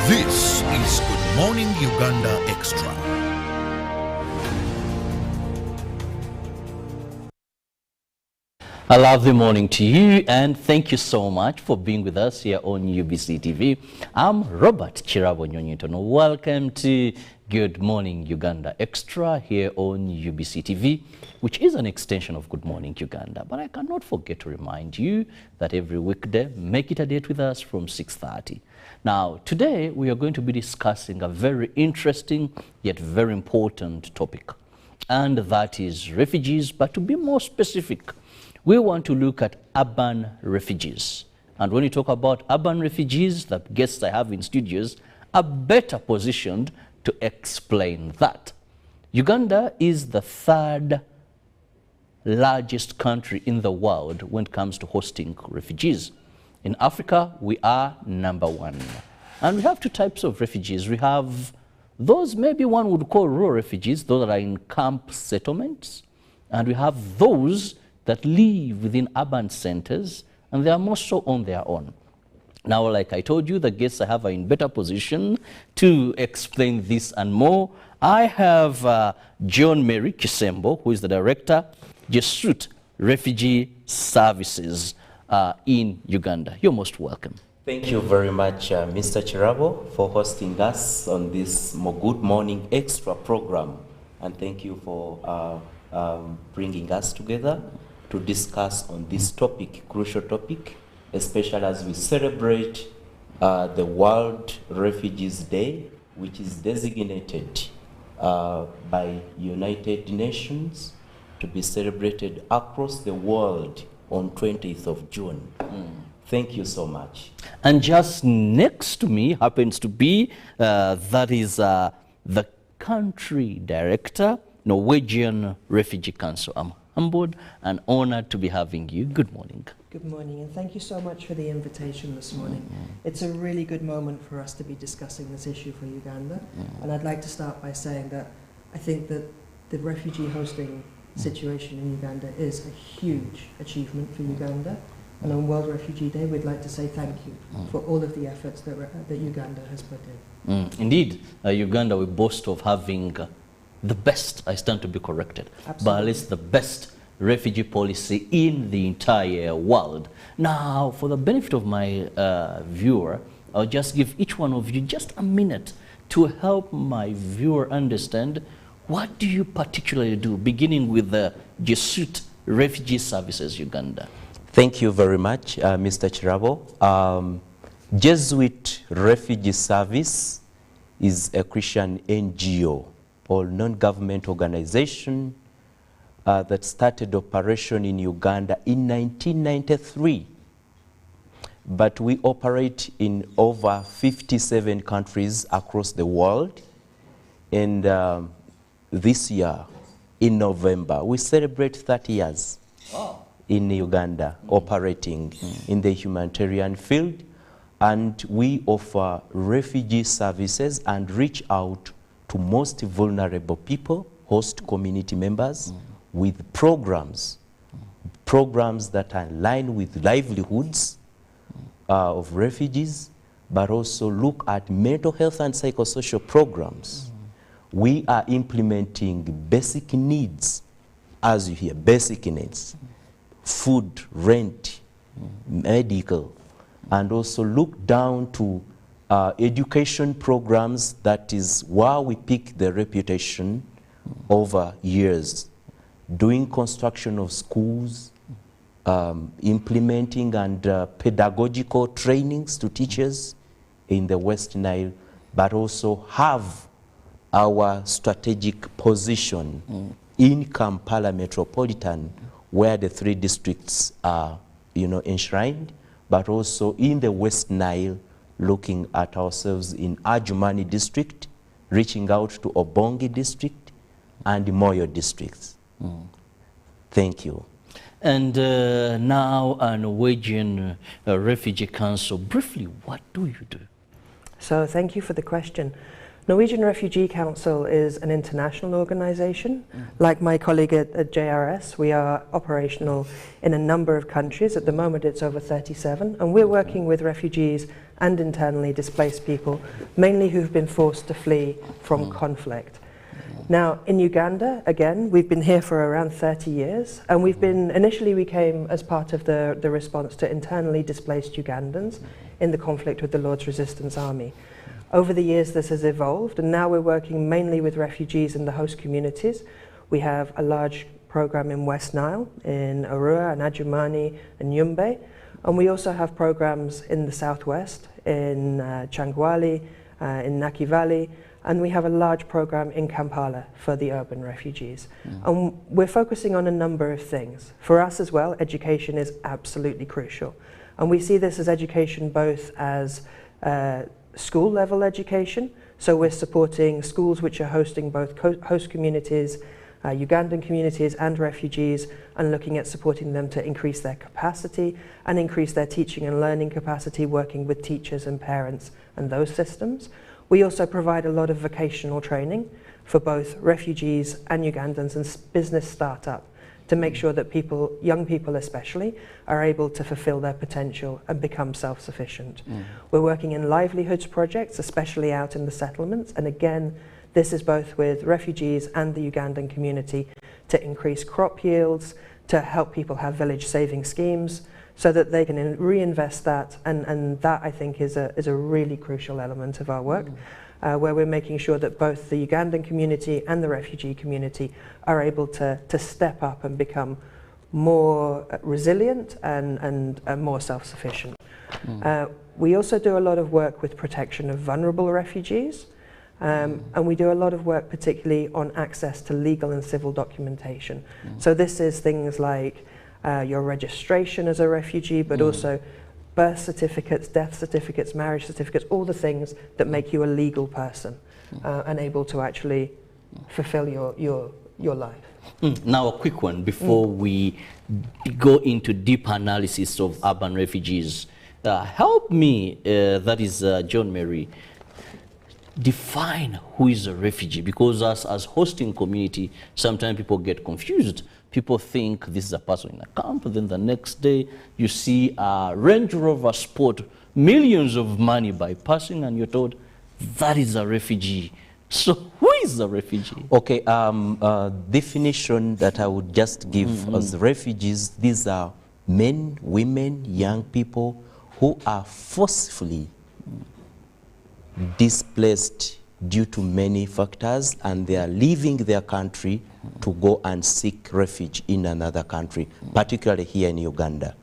This is Good Morning Uganda Extra. A lovely morning to you, and thank you so much for being with us here on UBC TV. I'm Robert Chirabo Nyonyitono. Welcome to Good Morning Uganda Extra here on UBC TV, which is an extension of Good Morning Uganda. But I cannot forget to remind you that every weekday, make it a date with us from 6:30. Now, today we are going to be discussing a very interesting yet very important topic, and that is refugees, but to be more specific, we want to look at urban refugees. And when you talk about urban refugees, the guests I have in studios are better positioned to explain that. Uganda is the third largest country in the world when it comes to hosting refugees. In Africa, we are #1. And we have two types of refugees. We have those maybe one would call rural refugees, those that are in camp settlements. And we have those that live within urban centers, and they are more so on their own. Now, like I told you, the guests I have are in better position to explain this and more. I have John Mary Kisembo, who is the director, Jesuit Refugee Services in Uganda. You're most welcome. Thank you very much, Mr. Chirabo, for hosting us on this Good Morning Extra program. And thank you for bringing us together to discuss on this topic, crucial topic, especially as we celebrate the World Refugees Day, which is designated by United Nations to be celebrated across the world on 20th of June. Thank you so much. And just next to me happens to be, that is the country director, Norwegian Refugee Council. I'm humbled and honored to be having you. Good morning. Good morning, and thank you so much for the invitation this morning. It's a really good moment for us to be discussing this issue for Uganda. And I'd like to start by saying that I think that the refugee hosting situation in Uganda is a huge achievement for Uganda. And on World Refugee Day, we'd like to say thank you for all of the efforts that Uganda has put in. Indeed, Uganda, we boast of having the best, I stand to be corrected, Absolutely. but at least the best refugee policy in the entire world. Now, for the benefit of my viewer, I'll just give each one of you just a minute to help my viewer understand what do you particularly do, beginning with the Jesuit Refugee Services Uganda. Thank you very much, Mr. Chirabo. Jesuit Refugee Service is a Christian NGO or non-government organization that started operation in Uganda in 1993. But we operate in over 57 countries across the world. And this year, in November, we celebrate 30 years in Uganda operating in the humanitarian field. And we offer refugee services and reach out to most vulnerable people, host community members, with programs that align with livelihoods of refugees, but also look at mental health and psychosocial programs. We are implementing basic needs, as you hear, basic needs, food, rent, medical, and also look down to education programs. That is why we pick the reputation over years, doing construction of schools, implementing and pedagogical trainings to teachers in the West Nile, but also have our strategic position in Kampala Metropolitan, where the 3 districts are, enshrined, but also in the West Nile, looking at ourselves in Ajumani district, reaching out to Obongi district and Moyo districts. Thank you. And now a Norwegian Refugee Council. Briefly, what do you do? So thank you for the question. Norwegian Refugee Council is an international organisation. Like my colleague at JRS, we are operational in a number of countries. At the moment it's over 37, and we're working with refugees and internally displaced people, mainly who've been forced to flee from conflict. Now, in Uganda, again, we've been here for around 30 years, and initially we came as part of the response to internally displaced Ugandans in the conflict with the Lord's Resistance Army. Over the years, this has evolved, and now we're working mainly with refugees in the host communities. We have a large program in West Nile, in Arua and Adjumani and Nyumbe, and we also have programs in the southwest, in Changwali, in Naki Valley, and we have a large program in Kampala for the urban refugees. And we're focusing on a number of things. For us as well, education is absolutely crucial. And we see this as education both as school level education, so we're supporting schools which are hosting both host communities, Ugandan communities and refugees, and looking at supporting them to increase their capacity and increase their teaching and learning capacity, working with teachers and parents and those systems. We also provide a lot of vocational training for both refugees and Ugandans and business startup, to make sure that people, young people especially, are able to fulfill their potential and become self-sufficient. We're working in livelihoods projects, especially out in the settlements, and again, this is both with refugees and the Ugandan community, to increase crop yields, to help people have village saving schemes, so that they can reinvest that, and that I think is a really crucial element of our work. Where we're making sure that both the Ugandan community and the refugee community are able to step up and become more resilient and more self-sufficient. We also do a lot of work with protection of vulnerable refugees, and we do a lot of work particularly on access to legal and civil documentation. So this is things like your registration as a refugee, but also birth certificates, death certificates, marriage certificates, all the things that make you a legal person and able to actually fulfill your life. Now a quick one before we go into deep analysis of urban refugees. Help me, that is John Mary, define who is a refugee, because as hosting community, sometimes people get confused. People think this is a person in a camp, then the next day you see a Range Rover Sport, millions of money by passing, and you're told that is a refugee. So who is a refugee? Okay, definition that I would just give as refugees, these are men, women, young people who are forcefully displaced due to many factors, and they are leaving their country to go and seek refuge in another country, particularly here in Uganda.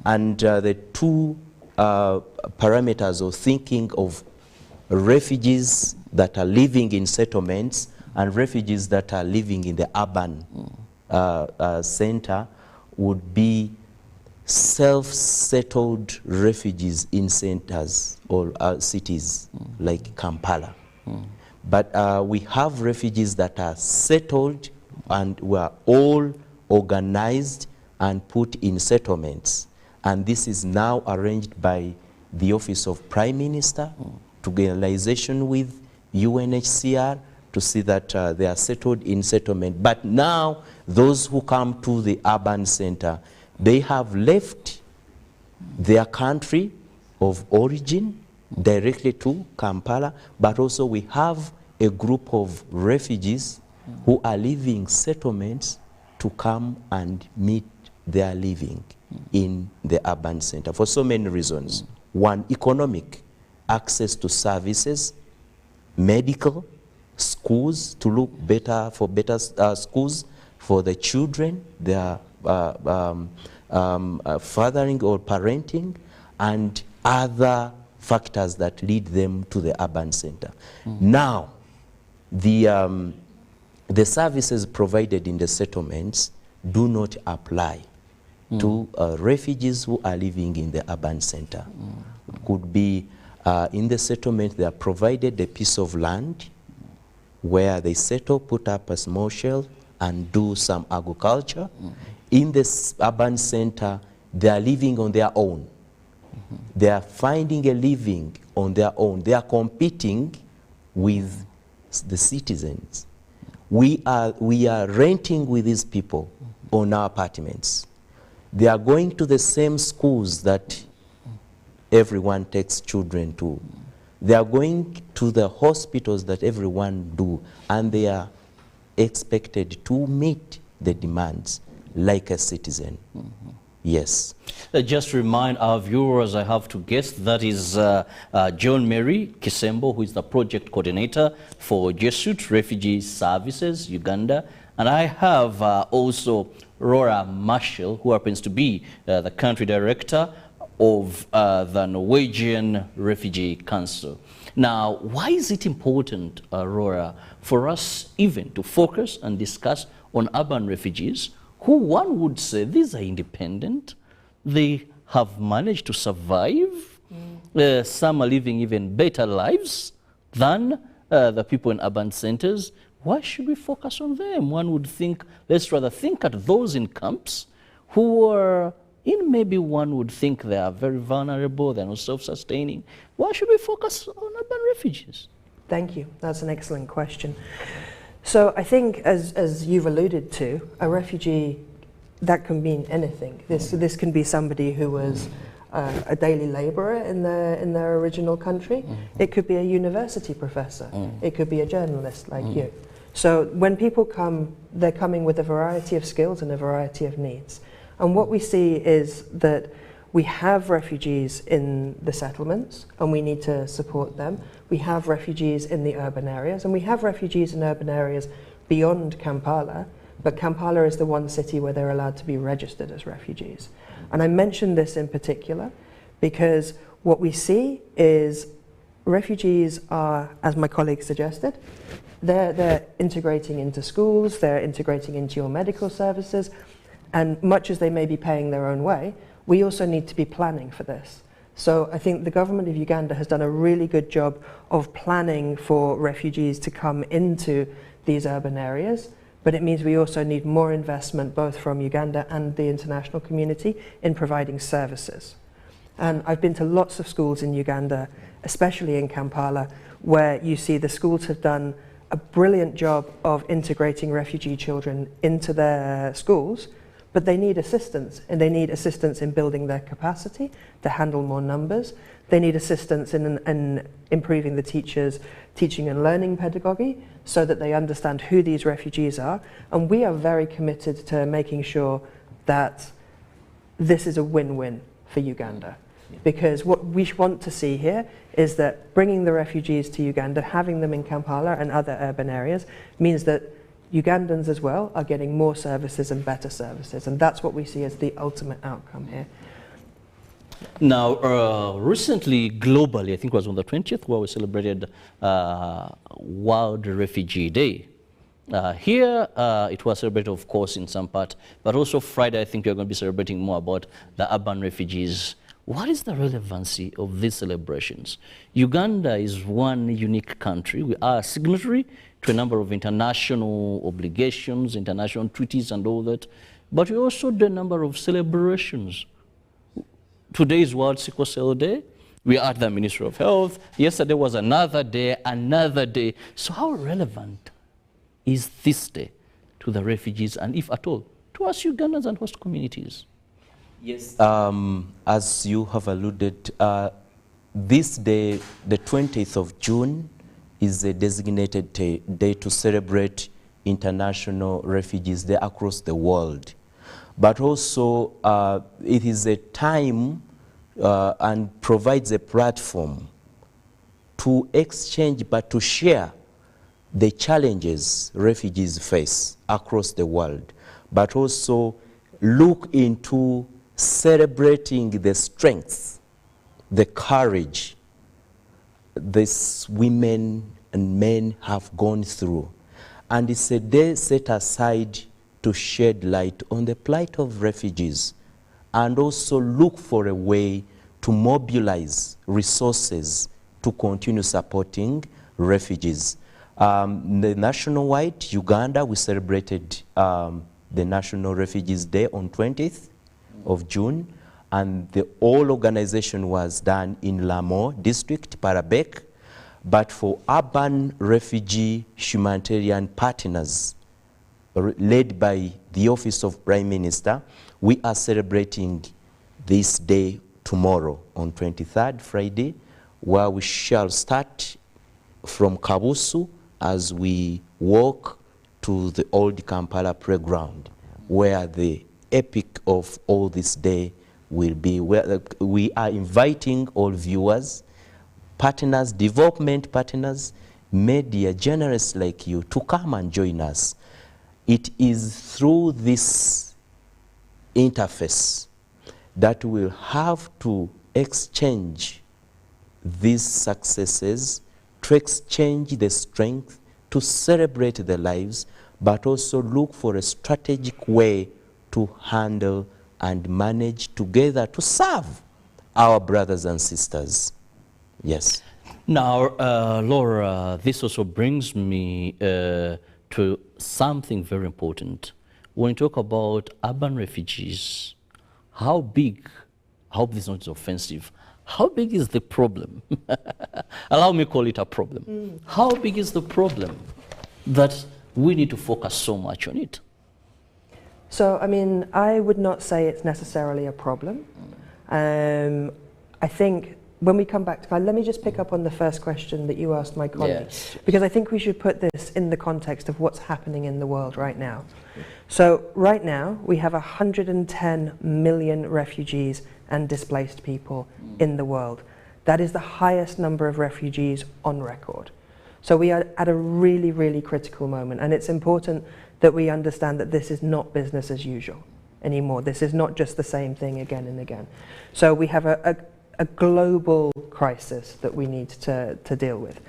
And the two parameters of thinking of refugees that are living in settlements and refugees that are living in the urban center would be self-settled refugees in centers or cities like Kampala. But we have refugees that are settled and were all organized and put in settlements. And this is now arranged by the Office of Prime Minister, together with UNHCR, to see that they are settled in settlement. But now, those who come to the urban center, they have left their country of origin directly to Kampala, but also we have a group of refugees who are leaving settlements to come and meet their living in the urban center for so many reasons. One, economic, access to services, medical, schools, to look better for better schools for the children, their fathering or parenting, and other factors that lead them to the urban center. Now, the services provided in the settlements do not apply to refugees who are living in the urban center. Could be in the settlement, they are provided a piece of land where they settle, put up a small shelter and do some agriculture. In this urban center, they are living on their own. They are finding a living on their own. They are competing with the citizens. We are renting with these people on our apartments. They are going to the same schools that everyone takes children to. They are going to the hospitals that everyone do, and they are expected to meet the demands like a citizen. Yes. Just remind our viewers, I have to guess, that is John Mary Kisembo, who is the project coordinator for Jesuit Refugee Services, Uganda. And I have also Rora Marshall, who happens to be the country director of the Norwegian Refugee Council. Now, why is it important, Rora, for us even to focus and discuss on urban refugees who one would say these are independent, they have managed to survive, some are living even better lives than the people in urban centers? Why should we focus on them? One would think, let's rather think at those in camps who are in, maybe one would think they are very vulnerable, they're not self-sustaining. Why should we focus on urban refugees? Thank you. That's an excellent question. So I think, as you've alluded to, a refugee, that can mean anything. This can be somebody who was a daily labourer in their original country. It could be a university professor. It could be a journalist like you. So when people come, they're coming with a variety of skills and a variety of needs. And what we see is that we have refugees in the settlements, and we need to support them. We have refugees in the urban areas, and we have refugees in urban areas beyond Kampala, but Kampala is the one city where they're allowed to be registered as refugees. And I mention this in particular because what we see is refugees are, as my colleague suggested, they're integrating into schools, they're integrating into your medical services, and much as they may be paying their own way, we also need to be planning for this. So I think the government of Uganda has done a really good job of planning for refugees to come into these urban areas, but it means we also need more investment both from Uganda and the international community in providing services. And I've been to lots of schools in Uganda, especially in Kampala, where you see the schools have done a brilliant job of integrating refugee children into their schools, but they need assistance, and they need assistance in building their capacity to handle more numbers. They need assistance in improving the teachers' teaching and learning pedagogy so that they understand who these refugees are. And we are very committed to making sure that this is a win-win for Uganda. Because what we want to see here is that bringing the refugees to Uganda, having them in Kampala and other urban areas, means that Ugandans as well are getting more services and better services, and that's what we see as the ultimate outcome here. Now, recently, globally, I think it was on the 20th, where we celebrated World Refugee Day. Here, it was celebrated, of course, in some part, but also Friday, I think we're going to be celebrating more about the urban refugees. What is the relevancy of these celebrations? Uganda is one unique country. We are a signatory to a number of international obligations, international treaties and all that, but we also do a number of celebrations. Today is World Sickle Cell Day. We are at the Ministry of Health. Yesterday was another day, another day. So how relevant is this day to the refugees, and if at all, to us Ugandans and host communities? Yes. As you have alluded, this day, the 20th of June, is a designated day to celebrate International Refugees Day across the world. But also, it is a time and provides a platform to exchange, but to share the challenges refugees face across the world, but also look into celebrating the strength, the courage these women and men have gone through. And it's a day set aside to shed light on the plight of refugees and also look for a way to mobilize resources to continue supporting refugees. The nationwide, Uganda, we celebrated the National Refugees Day on 20th of June, and the whole organization was done in Lamo district, Parabek. But for urban refugee humanitarian partners, led by the Office of Prime Minister, we are celebrating this day tomorrow on 23rd, Friday, where we shall start from Kabusu as we walk to the old Kampala playground, where the epic of all this day will be. Where we are inviting all viewers, partners, development partners, media journalists like you to come and join us. It is through this interface that we'll have to exchange these successes, to exchange the strength, to celebrate the lives, but also look for a strategic way to handle and manage together to serve our brothers and sisters. Yes. Now, Laura, this also brings me to something very important. When you talk about urban refugees, how big, I hope this is not offensive, how big is the problem? Allow me to call it a problem. How big is the problem that we need to focus so much on it? So, I mean, I would not say it's necessarily a problem. I think when we come back to, let me just pick up on the first question that you asked my colleague, Yes. because I think we should put this in the context of what's happening in the world right now. So right now, we have 110 million refugees and displaced people in the world. That is the highest number of refugees on record. So we are at a really, really critical moment, and it's important that we understand that this is not business as usual anymore. This is not just the same thing again and again. So we have a global crisis that we need to deal with.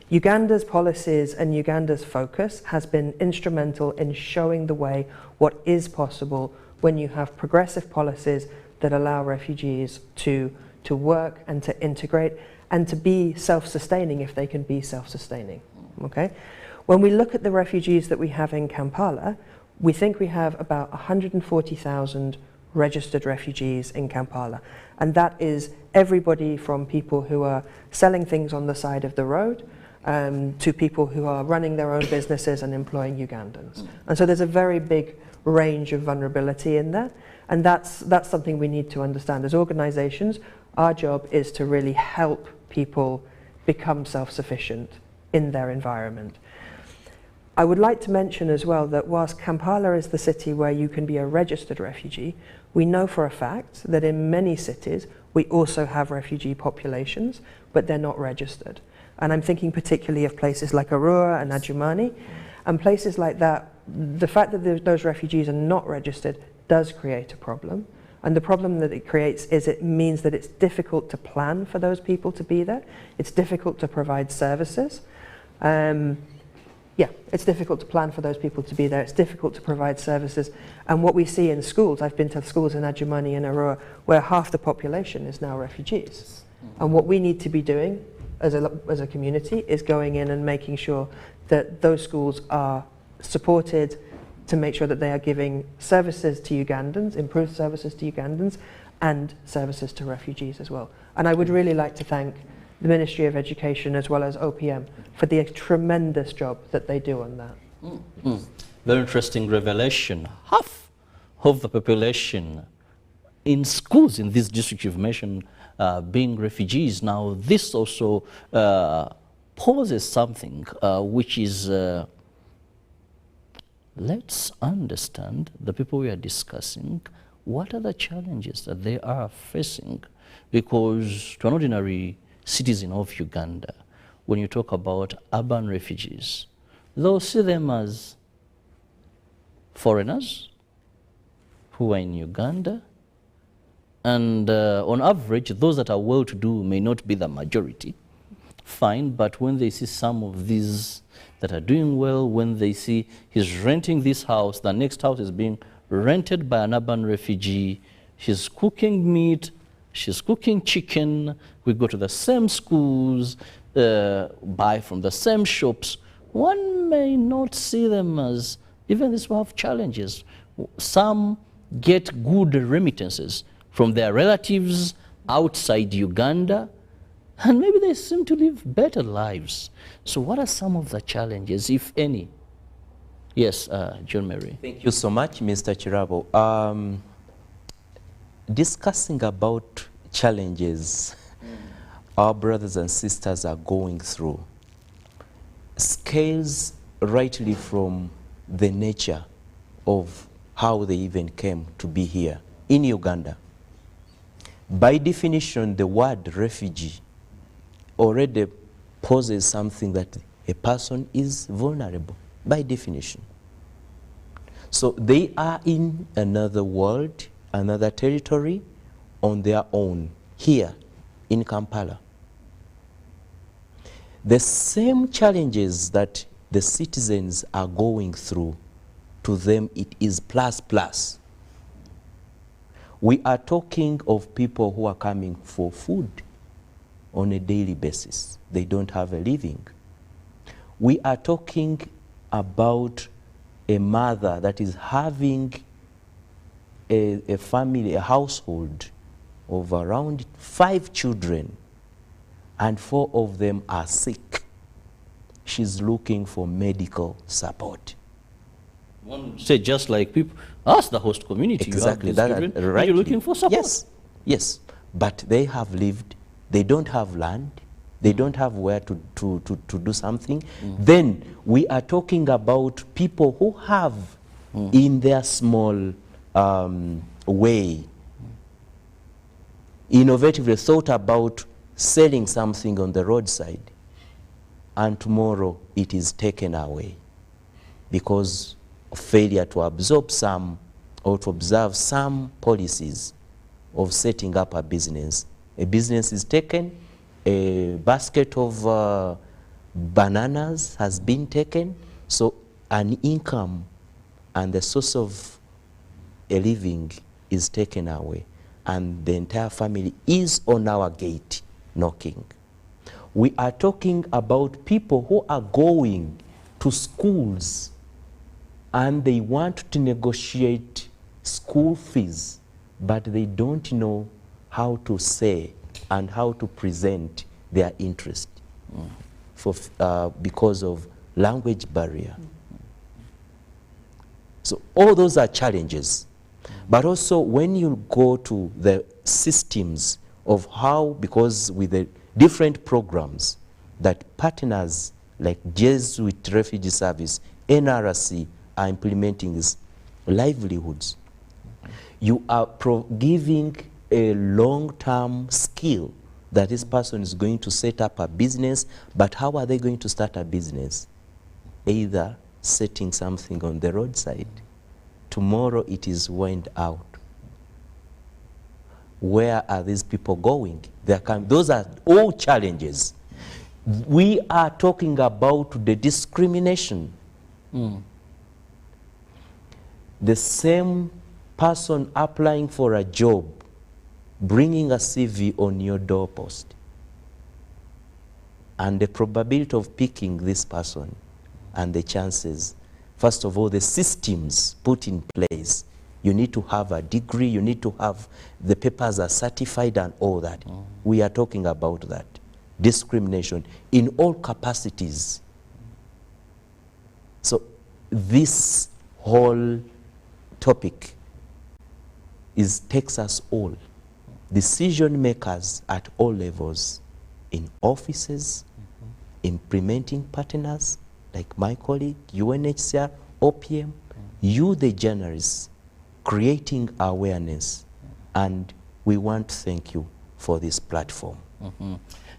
Uganda's policies and Uganda's focus has been instrumental in showing the way what is possible when you have progressive policies that allow refugees to work and to integrate and to be self-sustaining if they can be self-sustaining. Okay? When we look at the refugees that we have in Kampala, we think we have about 140,000 registered refugees in Kampala. And that is everybody from people who are selling things on the side of the road to people who are running their own businesses and employing Ugandans. And so there's a very big range of vulnerability in there. And that's something we need to understand. As organizations, our job is to really help people become self-sufficient in their environment. I would like to mention as well that whilst Kampala is the city where you can be a registered refugee, we know for a fact that in many cities we also have refugee populations, but they're not registered. And I'm thinking particularly of places like Arua and Adjumani, and places like that. The fact that those refugees are not registered does create a problem. And the problem that it creates is it means that it's difficult to plan for those people to be there. It's difficult to provide services. It's difficult to plan for those people to be there. It's difficult to provide services. And what we see in schools, I've been to schools in Adjumani and Arua, where half the population is now refugees. And what we need to be doing as a community is going in and making sure that those schools are supported, to make sure that they are giving services to Ugandans, improved services to Ugandans, and services to refugees as well. And I would really like to thank the Ministry of Education as well as OPM for the tremendous job that they do on that. Very interesting revelation. Half of the population in schools in this district you've mentioned being refugees. Now this also poses something which is, let's understand the people we are discussing, what are the challenges that they are facing? Because to an ordinary citizen of Uganda, when you talk about urban refugees, they'll see them as foreigners who are in Uganda, and on average, those that are well-to-do may not be the majority. Fine, but when they see some of these that are doing well, when they see he's renting this house, the next house is being rented by an urban refugee, he's cooking meat, she's cooking chicken, we go to the same schools, buy from the same shops, one may not see them as, even these will have challenges. Some get good remittances from their relatives outside Uganda, and maybe they seem to live better lives. So what are some of the challenges, if any? Yes, John Mary. Thank you so much, Mr. Chirabo. Discussing about challenges our brothers and sisters are going through scales rightly from the nature of how they even came to be here in Uganda. By definition, the word refugee already poses something that a person is vulnerable, by definition. So they are in another world, another territory, on their own, here in Kampala. The same challenges that the citizens are going through, to them it is plus plus. We are talking of people who are coming for food on a daily basis. They don't have a living. We are talking about a mother that is having a family, a household of around 5 children, and 4 of them are sick. She's looking for medical support. One would say, just like people, us, the host community, Exactly, you have these children, and you're looking for support. Yes, yes. But they have lived, they don't have land, they don't have where to do something. Then we are talking about people who have, in their small way, innovatively thought about selling something on the roadside, and tomorrow it is taken away because of failure to absorb some or to observe some policies of setting up a business. A business is taken, a basket of bananas has been taken, so an income and the source of a living is taken away, and the entire family is on our gate knocking. We are talking about people who are going to schools and they want to negotiate school fees, but they don't know how to say and how to present their interest because of language barrier. So all those are challenges. But also when you go to the systems of how, because with the different programs that partners like Jesuit Refugee Service, NRC are implementing is livelihoods. You are giving a long-term skill that this person is going to set up a business, but how are they going to start a business? Either setting something on the roadside. Tomorrow it is wind out. Where are these people going? Those are all challenges. We are talking about the discrimination. The same person applying for a job, bringing a CV on your doorpost, and the probability of picking this person and the chances. First of all, the systems put in place. You need to have a degree, you need to have the papers are certified and all that. We are talking about that. Discrimination in all capacities. So this whole topic takes us all, decision makers at all levels, in offices, implementing partners like my colleague, UNHCR, OPM, you the journalists, creating awareness, and we want to thank you for this platform.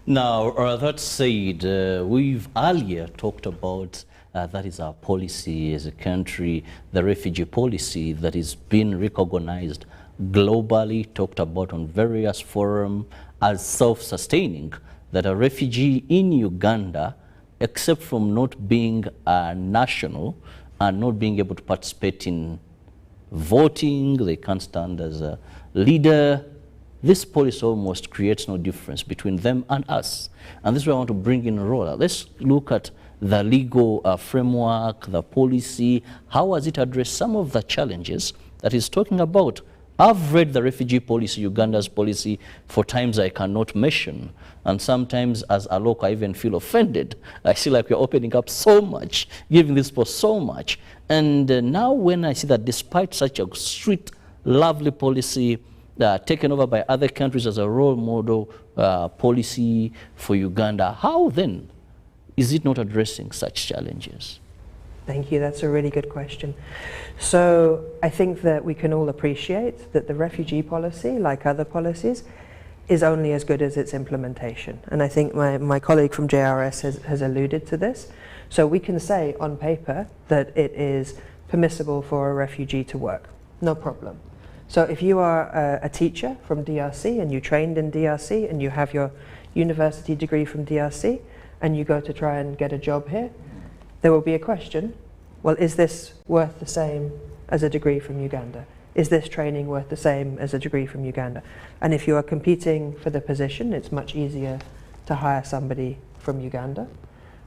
Now, that said, we've earlier talked about that is our policy as a country, the refugee policy that is being recognized globally, talked about on various forums as self-sustaining, that a refugee in Uganda, except from not being a national and not being able to participate in voting, they can't stand as a leader. This policy almost creates no difference between them and us. And this is where I want to bring in Rola. Let's look at the legal framework, the policy. How has it addressed some of the challenges that he's talking about? I've read the refugee policy, Uganda's policy, for times I cannot mention. And sometimes as a local, I even feel offended. I feel like we're opening up so much, giving this for so much. And now when I see that despite such a strict, lovely policy taken over by other countries as a role model policy for Uganda, how then is it not addressing such challenges? Thank you. That's a really good question. So I think that we can all appreciate that the refugee policy, like other policies, is only as good as its implementation. And I think my colleague from JRS has alluded to this. So we can say on paper that it is permissible for a refugee to work. No problem. So if you are a teacher from DRC and you trained in DRC and you have your university degree from DRC and you go to try and get a job here, there will be a question, well, is this worth the same as a degree from Uganda? Is this training worth the same as a degree from Uganda? And if you are competing for the position, it's much easier to hire somebody from Uganda.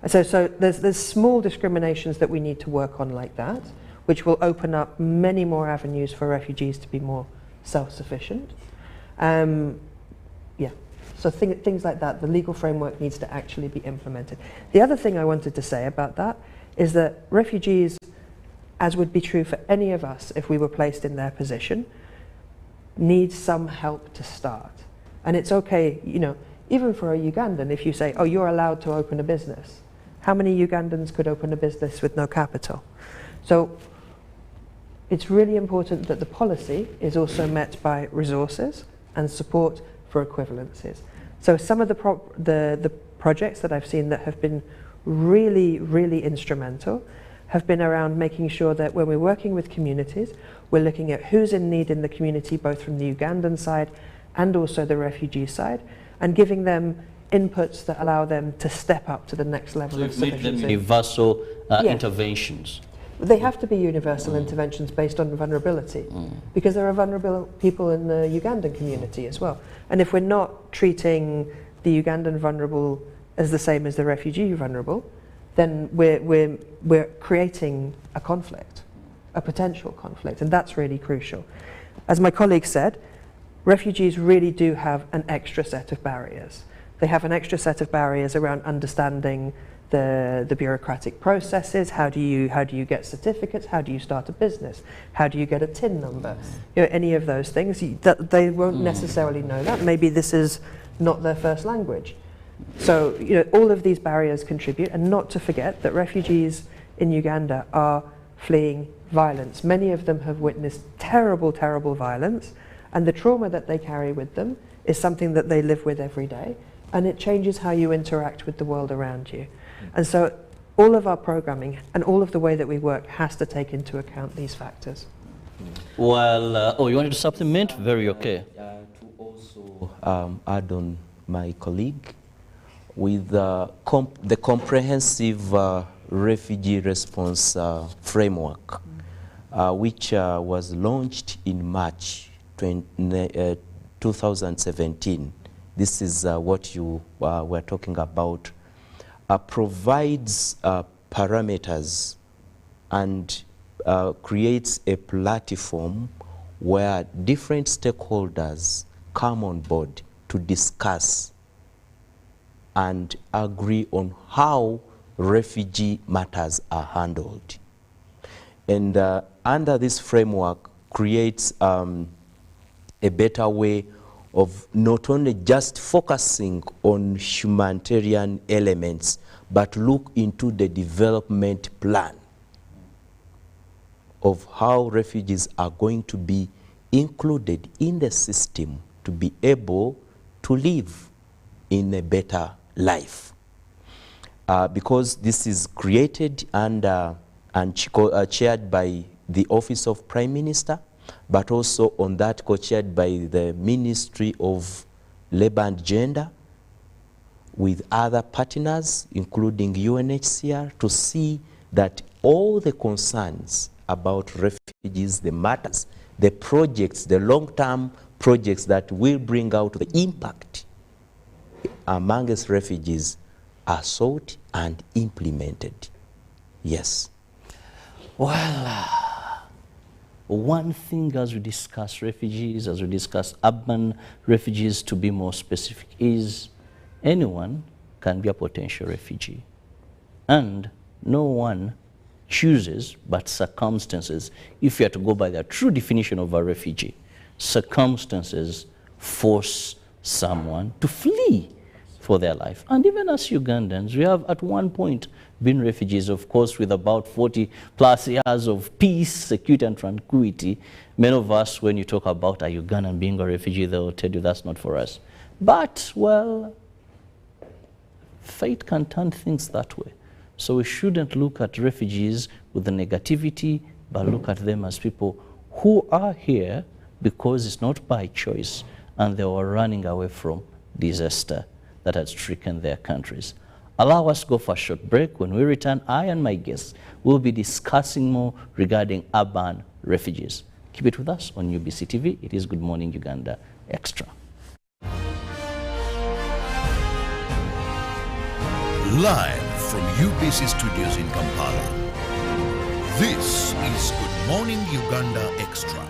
So there's small discriminations that we need to work on like that, which will open up many more avenues for refugees to be more self-sufficient. So things like that, the legal framework needs to actually be implemented. The other thing I wanted to say about that is that refugees, as would be true for any of us if we were placed in their position, need some help to start. And it's okay, you know, even for a Ugandan, if you say, oh, you're allowed to open a business, how many Ugandans could open a business with no capital? So it's really important that the policy is also met by resources and support for equivalencies. So some of the projects that I've seen that have been really, really instrumental have been around making sure that when we're working with communities, we're looking at who's in need in the community, both from the Ugandan side and also the refugee side, and giving them inputs that allow them to step up to the next level of sufficiency. Make them universal interventions. They have to be universal interventions based on vulnerability, because there are vulnerable people in the Ugandan community as well. And if we're not treating the Ugandan vulnerable as the same as the refugee vulnerable, then we're creating a conflict, a potential conflict, and that's really crucial. As my colleague said, refugees really do have an extra set of barriers. They have an extra set of barriers around understanding the bureaucratic processes. How do you get certificates? How do you start a business? How do you get a TIN number? You know, any of those things, they won't necessarily know that. Maybe this is not their first language. So, you know, all of these barriers contribute, and not to forget that refugees in Uganda are fleeing violence. Many of them have witnessed terrible, terrible violence, and the trauma that they carry with them is something that they live with every day, and it changes how you interact with the world around you. And so all of our programming and all of the way that we work has to take into account these factors. Well, you wanted to supplement? Very okay. To also add on my colleague, with the comprehensive refugee response framework, which was launched in March 2017. This is what you were talking about. Provides parameters and creates a platform where different stakeholders come on board to discuss and agree on how refugee matters are handled. And under this framework creates a better way of not only just focusing on humanitarian elements, but look into the development plan of how refugees are going to be included in the system to be able to live in a better life. Because this is created and chaired by the Office of Prime Minister, but also on that co-chaired by the Ministry of Labour and Gender, with other partners, including UNHCR, to see that all the concerns about refugees, the matters, the projects, the long-term projects that will bring out the impact amongst refugees are sought and implemented. Yes. Well, one thing as we discuss refugees, as we discuss urban refugees to be more specific, is anyone can be a potential refugee. And no one chooses, but circumstances, if you are to go by the true definition of a refugee, circumstances force someone to flee for their life. And even as Ugandans, we have at one point been refugees, of course, with about 40 plus years of peace, security and tranquility. Many of us, when you talk about a Ugandan being a refugee, they'll tell you that's not for us. But, well, fate can turn things that way. So we shouldn't look at refugees with the negativity, but look at them as people who are here because it's not by choice, and they were running away from disaster that had stricken their countries. Allow us to go for a short break. When we return, I and my guests will be discussing more regarding urban refugees. Keep it with us on UBC TV. It is Good Morning Uganda Extra. Live from UBC Studios in Kampala. This is Good Morning Uganda Extra.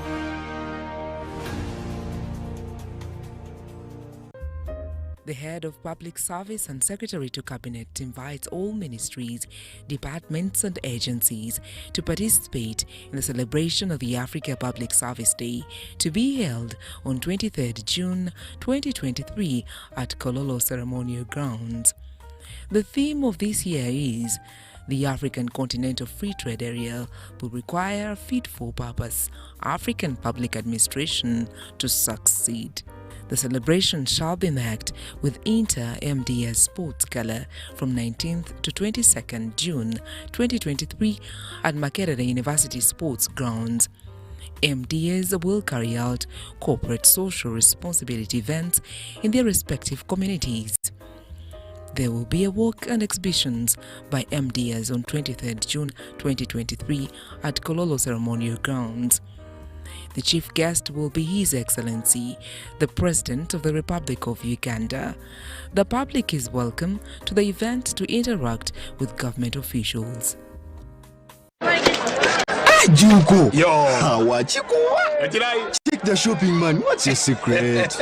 The head of Public Service and Secretary to Cabinet invites all ministries, departments and agencies to participate in the celebration of the Africa Public Service Day to be held on 23rd June 2023 at Kololo Ceremonial Grounds. The theme of this year is the African Continental Free Trade Area will require a fit-for-purpose African public administration to succeed. The celebration shall be marked with Inter-MDS Sports Gala from 19th to 22nd June 2023 at Makerere University Sports Grounds. MDAs will carry out corporate social responsibility events in their respective communities. There will be a walk and exhibitions by MDAs on 23rd June 2023 at Kololo Ceremonial Grounds. The chief guest will be His Excellency, the President of the Republic of Uganda. The public is welcome to the event to interact with government officials. Juko. Yo. Wachikuwa. Check the shopping, man. What's your secret?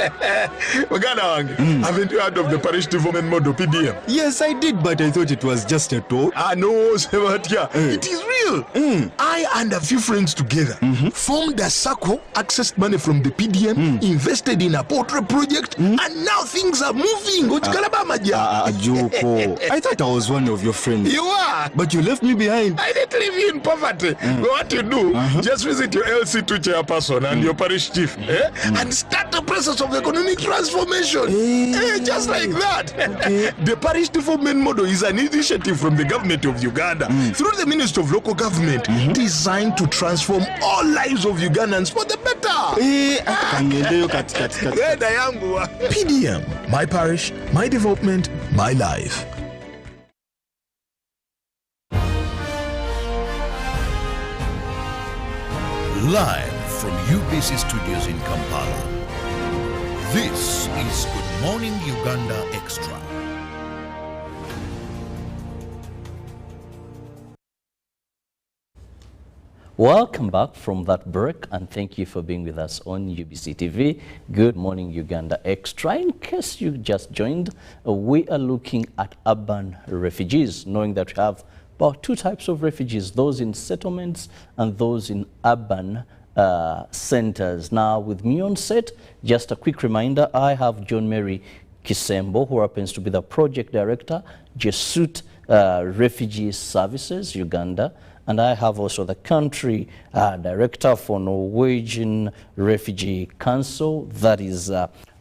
Uganda wange. Haven't you heard of the parish development model PDM? Yes, I did, but I thought it was just a talk. No, Sebatia. It is real. I and a few friends together formed a circle, accessed money from the PDM, invested in a portrait project, and now things are moving. Juko. I thought I was one of your friends. You are. But you left me behind. I didn't leave you in poverty. What you do, just visit your LC2 chairperson and your parish chief and start the process of economic transformation. Just like that. The parish development model is an initiative from the government of Uganda through the Ministry of Local Government designed to transform all lives of Ugandans for the better. PDM, my parish, my development, my life. Live from UBC Studios in Kampala. This is Good Morning Uganda Extra. Welcome back from that break, and thank you for being with us on UBC TV. Good Morning Uganda Extra. In case you just joined, we are looking at urban refugees, knowing that we have about two types of refugees, those in settlements and those in urban centers. Now, with me on set, just a quick reminder, I have John Mary Kisembo, who happens to be the project director, Jesuit Refugee Services, Uganda. And I have also the country director for Norwegian Refugee Council, that is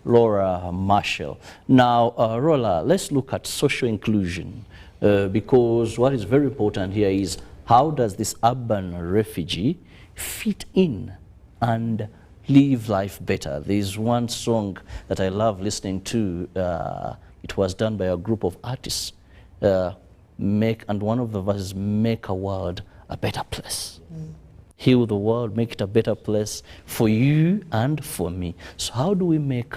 Laura Marshall. Now, Laura, let's look at social inclusion, because what is very important here is how does this urban refugee fit in and live life better? There's one song that I love listening to. It was done by a group of artists, and one of the verses, make a world a better place. Heal the world, make it a better place for you and for me. So how do we make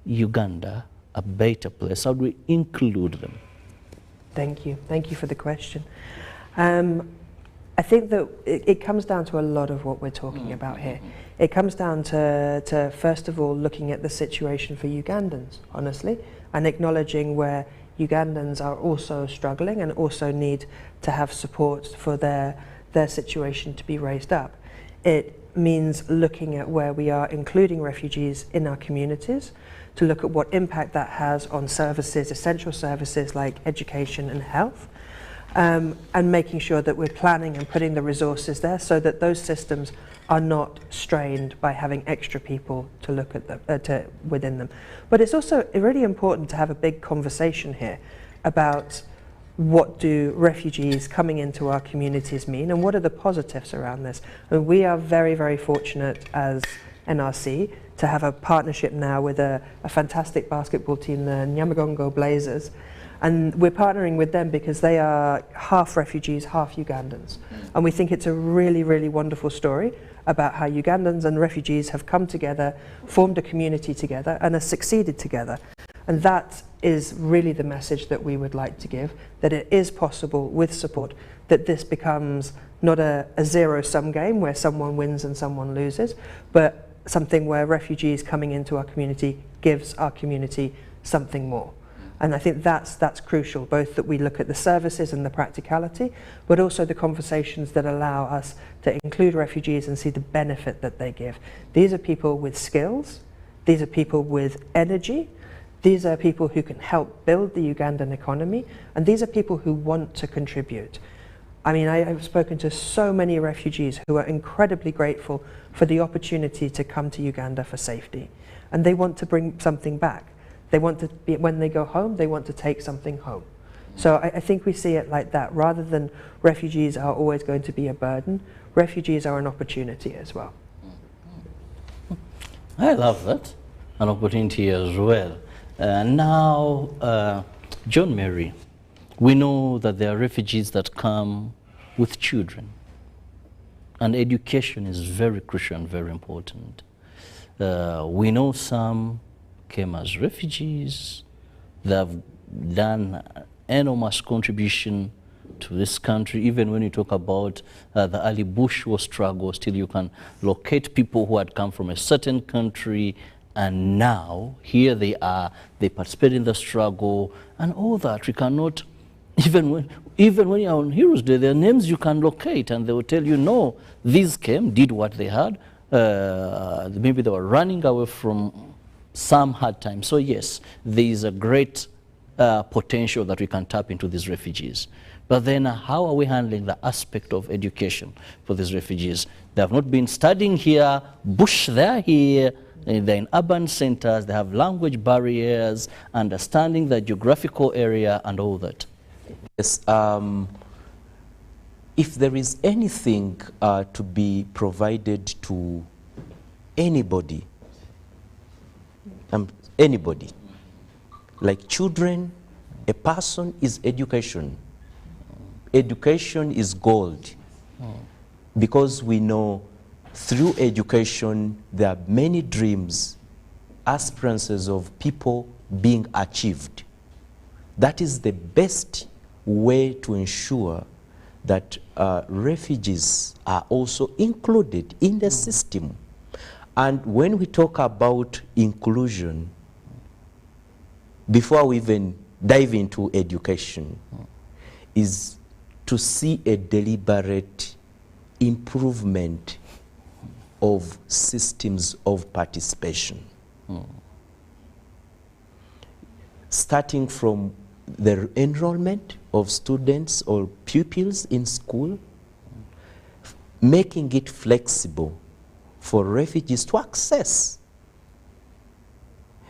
Uganda a better place? How do we include them? Thank you. Thank you for the question. I think that it comes down to a lot of what we're talking about here. It comes down to, first of all, looking at the situation for Ugandans, honestly, and acknowledging where Ugandans are also struggling and also need to have support for their situation to be raised up. It means looking at where we are including refugees in our communities, to look at what impact that has on services, essential services like education and health, and making sure that we're planning and putting the resources there so that those systems are not strained by having extra people to look at them, within them. But it's also really important to have a big conversation here about what do refugees coming into our communities mean and what are the positives around this. And we are very, very fortunate as NRC to have a partnership now with a fantastic basketball team, the Nyamagongo Blazers. And we're partnering with them because they are half refugees, half Ugandans. And we think it's a really, really wonderful story about how Ugandans and refugees have come together, formed a community together, and have succeeded together. And that is really the message that we would like to give, that it is possible with support, that this becomes not a zero-sum game where someone wins and someone loses, but something where refugees coming into our community gives our community something more. And I think that's crucial, both that we look at the services and the practicality, but also the conversations that allow us to include refugees and see the benefit that they give. These are people with skills, these are people with energy, these are people who can help build the Ugandan economy, and these are people who want to contribute. I mean, I've spoken to so many refugees who are incredibly grateful for the opportunity to come to Uganda for safety, and they want to bring something back. They want to be, when they go home, they want to take something home. So I think we see it like that. Rather than refugees are always going to be a burden, refugees are an opportunity as well. I love that, an opportunity as well. Now, John Mary, we know that there are refugees that come with children, and education is very crucial and very important. We know some came as refugees. They have done enormous contribution to this country. Even when you talk about the early Bush war struggle, still you can locate people who had come from a certain country, and now here they are, they participate in the struggle and all that. We cannot, even when you're on Heroes Day, there are names you can locate and they will tell you, no, these came, did what they had. Maybe they were running away from some hard time. So yes, there is a great potential that we can tap into these refugees. But then how are we handling the aspect of education for these refugees? They have not been studying here, Bush, they're here, they're in urban centers, they have language barriers, understanding the geographical area and all that. Yes, if there is anything to be provided to anybody, anybody, like children, a person, is education. Education is gold, because we know through education there are many dreams, aspirances of people being achieved. That is the best way to ensure that refugees are also included in the system. And when we talk about inclusion, before we even dive into education, is to see a deliberate improvement of systems of participation. Starting from the enrollment of students or pupils in school, making it flexible for refugees to access.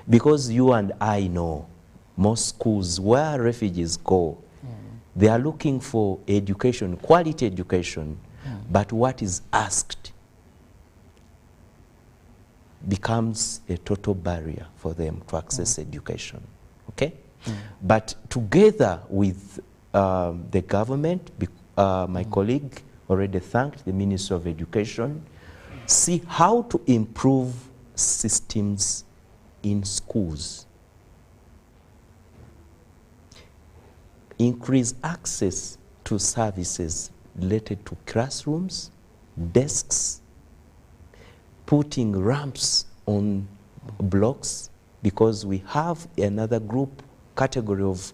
Because you and I know most schools where refugees go, they are looking for education, quality education, but what is asked becomes a total barrier for them to access education, okay? But together with the government, my colleague already thanked the Minister of Education, see how to improve systems in schools, increase access to services, related to classrooms, desks, putting ramps on blocks, because we have another group, category of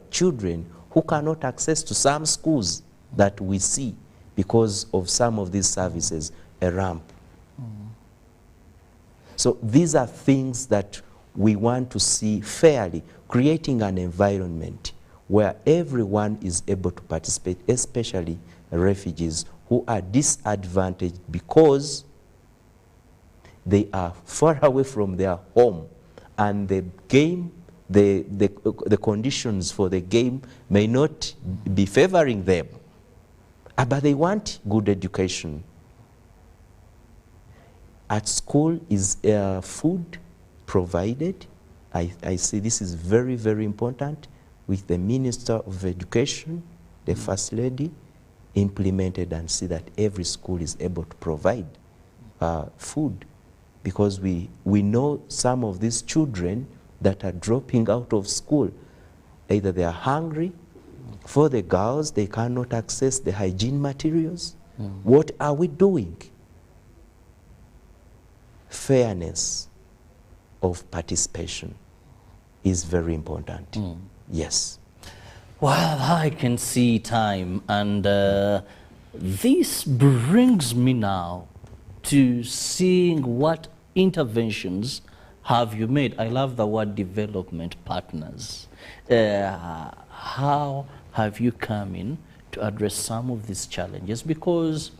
children who cannot access to some schools that we see because of some of these services, a ramp. So these are things that we want to see fairly, creating an environment where everyone is able to participate, especially refugees who are disadvantaged because they are far away from their home, and the game, the conditions for the game may not be favoring them, but they want good education. At school is food provided. I see this is very, very important, with the Minister of Education, the First Lady, implemented, and see that every school is able to provide food. Because we know some of these children that are dropping out of school, either they are hungry. For the girls, they cannot access the hygiene materials. What are we doing? Fairness of participation is very important. Yes. Well, I can see time, and this brings me now to seeing what interventions have you made. I love the word development partners. How have you come in to address some of these challenges? Because,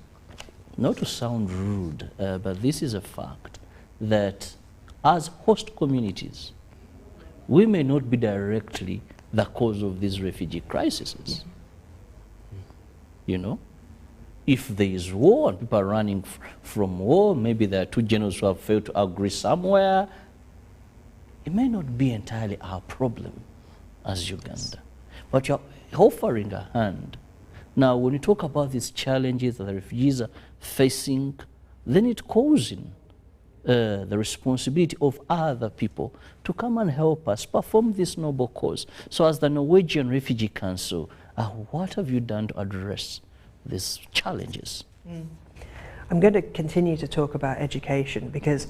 not to sound rude, but this is a fact, that as host communities, we may not be directly the cause of these refugee crises. You know? If there is war and people are running from war, maybe there are two generals who have failed to agree somewhere, it may not be entirely our problem as Uganda. But you're offering a hand. Now, when you talk about these challenges that the refugees are facing, then it calls in the responsibility of other people to come and help us perform this noble cause. So as the Norwegian Refugee Council, what have you done to address these challenges? I'm going to continue to talk about education, because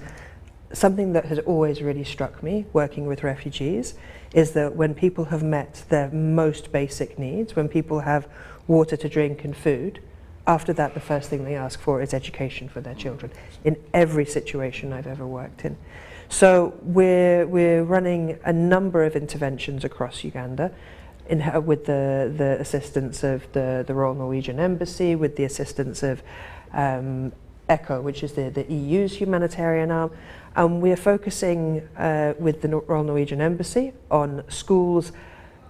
something that has always really struck me working with refugees is that when people have met their most basic needs, when people have water to drink and food, after that the first thing they ask for is education for their children, in every situation I've ever worked in. So we're running a number of interventions across Uganda, with the assistance of the Royal Norwegian Embassy, with the assistance of ECHO, which is the EU's humanitarian arm, and we're focusing with the Royal Norwegian Embassy on schools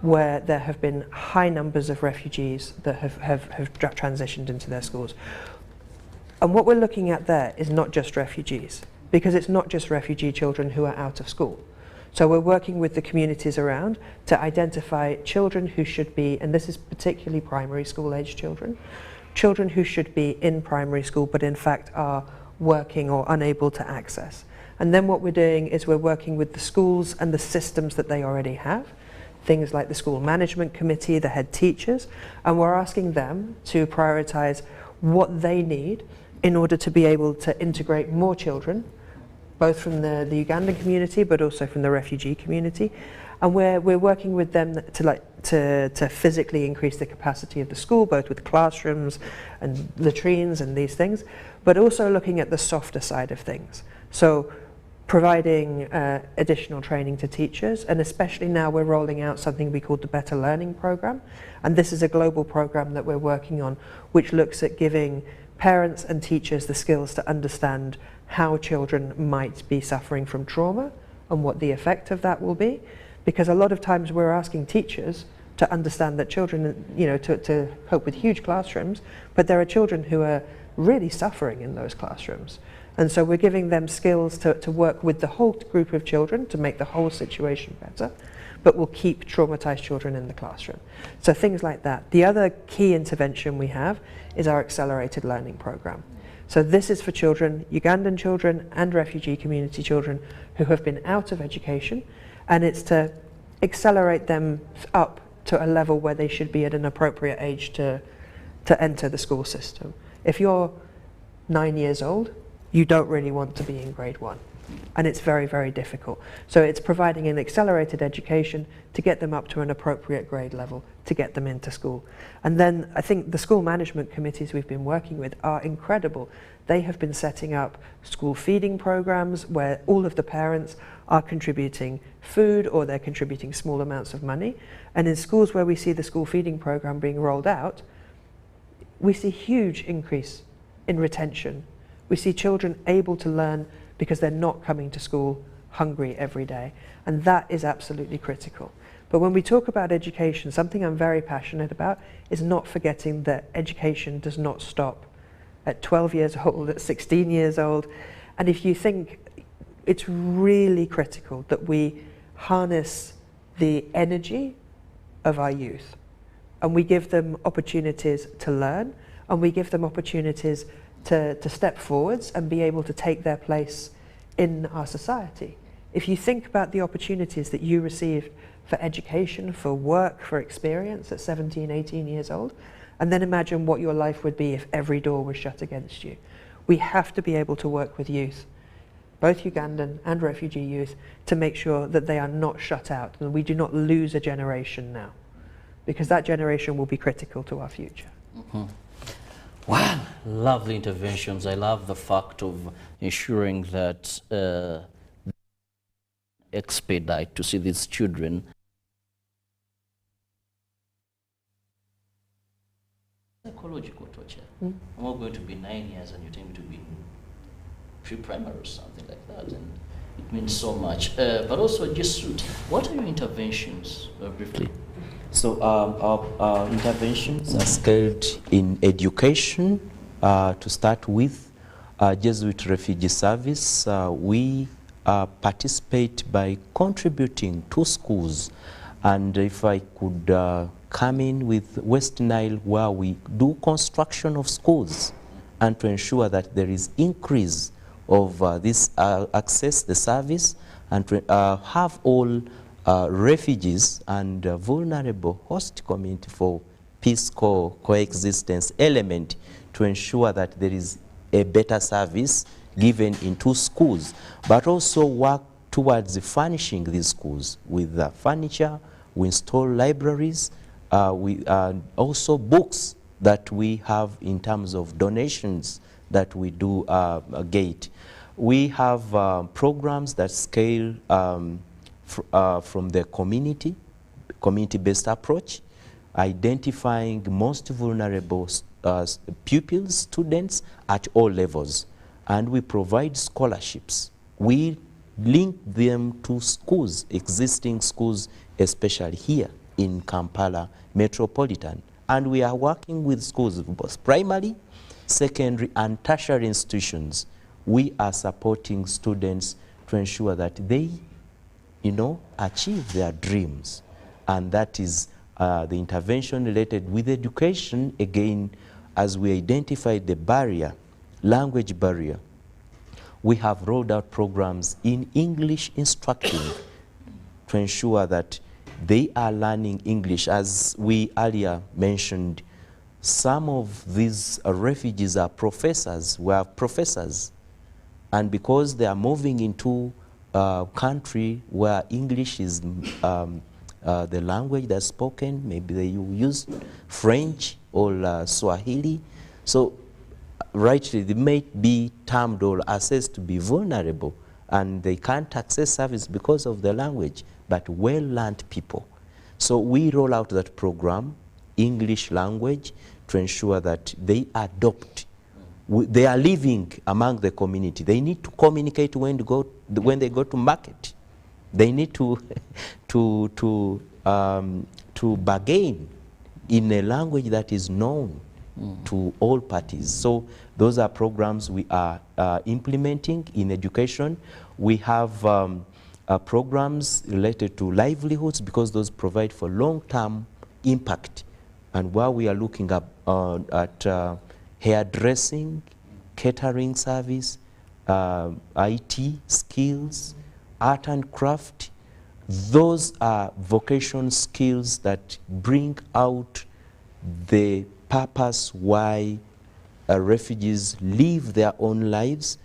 where there have been high numbers of refugees that have transitioned into their schools. And what we're looking at there is not just refugees, because it's not just refugee children who are out of school. So we're working with the communities around to identify children who should be, and this is particularly primary school age children who should be in primary school but in fact are working or unable to access. And then what we're doing is we're working with the schools and the systems that they already have, things like the school management committee, the head teachers, and we're asking them to prioritize what they need in order to be able to integrate more children, both from the Ugandan community but also from the refugee community. And we're working with them to physically increase the capacity of the school, both with classrooms and latrines and these things, but also looking at the softer side of things. So providing additional training to teachers, and especially now we're rolling out something we call the Better Learning Program. And this is a global program that we're working on, which looks at giving parents and teachers the skills to understand how children might be suffering from trauma and what the effect of that will be. Because a lot of times we're asking teachers to understand that children, you know, to cope with huge classrooms, but there are children who are really suffering in those classrooms. And so we're giving them skills to work with the whole group of children to make the whole situation better, but we'll keep traumatized children in the classroom. So things like that. The other key intervention we have is our accelerated learning program. So this is for children, Ugandan children and refugee community children who have been out of education, and it's to accelerate them up to a level where they should be at an appropriate age to to enter the school system. If you're 9 years old, you don't really want to be in grade 1. And it's very, very difficult. So it's providing an accelerated education to get them up to an appropriate grade level to get them into school. And then I think the school management committees we've been working with are incredible. They have been setting up school feeding programs where all of the parents are contributing food or they're contributing small amounts of money. And in schools where we see the school feeding program being rolled out, we see huge increase in retention. We see children able to learn because they're not coming to school hungry every day. And that is absolutely critical. But when we talk about education, something I'm very passionate about is not forgetting that education does not stop at 12 years old, at 16 years old. And if you think, it's really critical that we harness the energy of our youth and we give them opportunities to learn and we give them opportunities to step forwards and be able to take their place in our society. If you think about the opportunities that you received for education, for work, for experience at 17, 18 years old, and then imagine what your life would be if every door was shut against you. We have to be able to work with youth, both Ugandan and refugee youth, to make sure that they are not shut out and we do not lose a generation now, because that generation will be critical to our future. Mm-hmm. Wow, lovely interventions. I love the fact of ensuring that expedite to see these children. Psychological torture. I'm not going to be 9 years and you tell me to be in pre-primary or something like that, and it means so much. But also, just what are your interventions, briefly? So our interventions are scaled in education. To start with, Jesuit Refugee Service, we participate by contributing to schools. And if I could come in with West Nile, where we do construction of schools and to ensure that there is increase of this access, the service, and to have all refugees and vulnerable host community for peace coexistence element to ensure that there is a better service given into schools, but also work towards furnishing these schools with furniture. We install libraries, also books that we have in terms of donations that we do gate. We have programs that scale from the community-based approach, identifying most vulnerable pupils, students at all levels. And we provide scholarships. We link them to schools, existing schools, especially here in Kampala Metropolitan. And we are working with schools, both primary, secondary, and tertiary institutions. We are supporting students to ensure that they achieve their dreams. And that is the intervention related with education. Again, as we identified the barrier, language barrier, we have rolled out programs in English instructing to ensure that they are learning English. As we earlier mentioned, some of these refugees are professors, were professors. And because they are moving into country where English is the language that's spoken, maybe they use French or Swahili. So rightly, they may be termed or assessed to be vulnerable, and they can't access service because of the language, but well-learned people. So we roll out that program, English language, to ensure that they adopt. They are living among the community. They need to communicate when they go to market. They need to bargain in a language that is known to all parties. So those are programs we are implementing in education. We have programs related to livelihoods, because those provide for long-term impact. And while we are looking at hairdressing, catering service, IT skills, art and craft, those are vocation skills that bring out the purpose why refugees live their own lives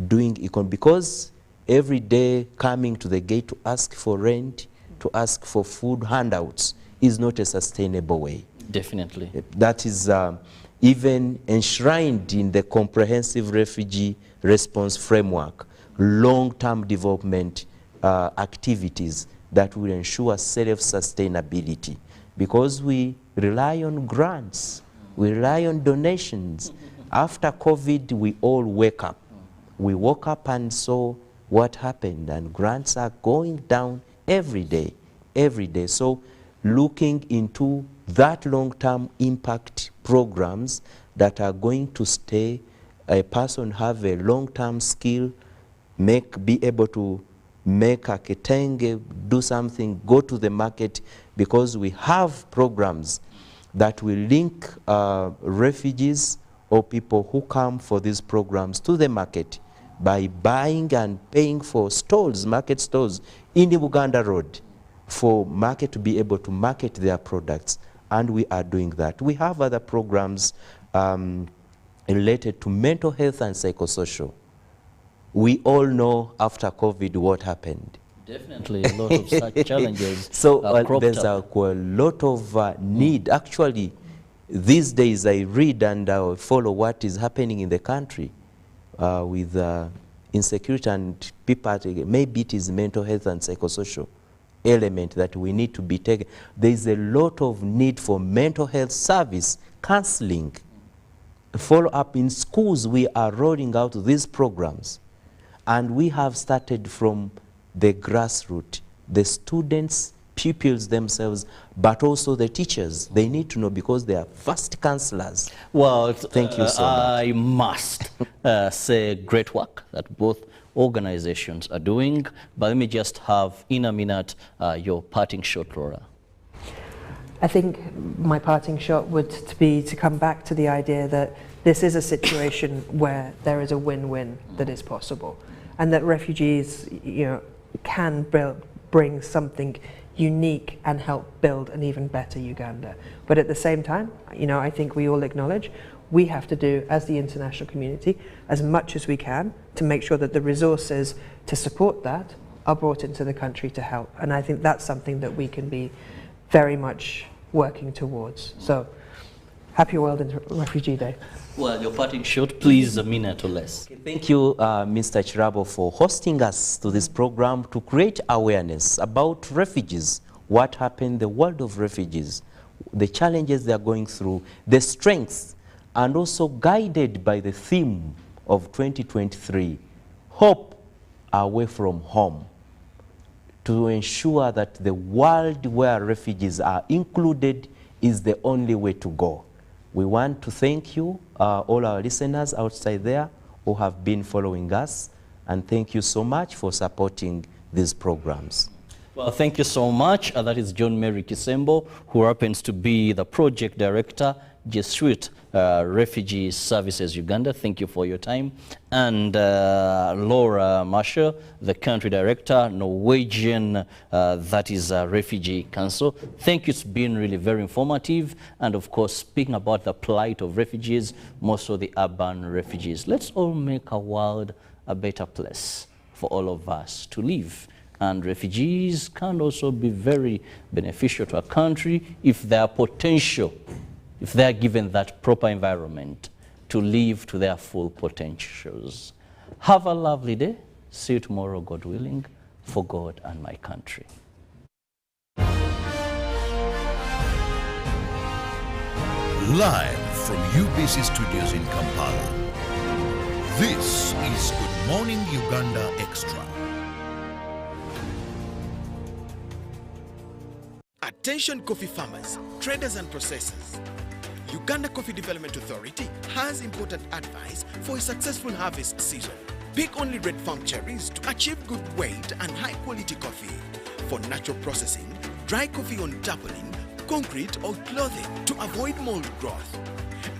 doing because every day coming to the gate to ask for rent, to ask for food handouts is not a sustainable way. Definitely. That is even enshrined in the comprehensive refugee response framework, long-term development activities that will ensure self-sustainability, because we rely on grants, we rely on donations. After COVID, we all wake up. We woke up and saw what happened, and grants are going down every day, every day. So looking into that long-term impact programs that are going to stay, a person have a long-term skill, be able to make a kitenge, do something, go to the market, because we have programs that will link refugees or people who come for these programs to the market by buying and paying for stalls, market stalls in the Uganda Road, for market to be able to market their products. And we are doing that. We have other programs related to mental health and psychosocial. We all know after COVID what happened. Definitely, a lot of such challenges. So there's up. a lot of need. Actually, these days I read and I follow what is happening in the country with insecurity and people, maybe it is mental health and psychosocial element that we need to be taken. There is a lot of need for mental health service, counseling, follow up in schools. We are rolling out these programs, and we have started from the grassroots, the students, pupils themselves, but also the teachers. They need to know, because they are first counselors. Well, thank you so much. I must say great work that both organizations are doing. But let me just have, in a minute, your parting shot, Laura. I think my parting shot would be to come back to the idea that this is a situation where there is a win-win that is possible, and that refugees, can bring something unique and help build an even better Uganda. But at the same time, I think we all acknowledge we have to do, as the international community, as much as we can to make sure that the resources to support that are brought into the country to help. And I think that's something that we can be very much working towards. So, happy World Refugee Day. Well, your parting shot, please, a minute or less. Okay, thank you, Mr. Chirabo, for hosting us to this program to create awareness about refugees, what happened, the world of refugees, the challenges they are going through, the strengths, and also guided by the theme of 2023, hope away from home, to ensure that the world where refugees are included is the only way to go. We want to thank you, all our listeners outside there who have been following us, and thank you so much for supporting these programs. Well, thank you so much. That is John Mary Kisembo, who happens to be the project director, Jesuit Refugee Services Uganda. Thank you for your time. And Laura Marshall, the country director, Norwegian, that is Refugee Council. Thank you. It's been really very informative. And of course, speaking about the plight of refugees, more so the urban refugees. Let's all make our world a better place for all of us to live. And refugees can also be very beneficial to a country if they are potential, if they are given that proper environment to live to their full potentials. Have a lovely day. See you tomorrow, God willing, for God and my country. Live from UBC Studios in Kampala, this is Good Morning Uganda Extra. Attention coffee farmers, traders and processors. Uganda Coffee Development Authority has important advice for a successful harvest season. Pick only red farm cherries to achieve good weight and high quality coffee. For natural processing, dry coffee on tarpaulin, concrete or clothing to avoid mold growth.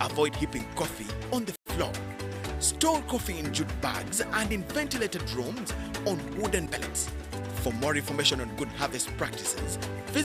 Avoid heaping coffee on the floor. Store coffee in jute bags and in ventilated rooms on wooden pellets. For more information on good harvest practices, visit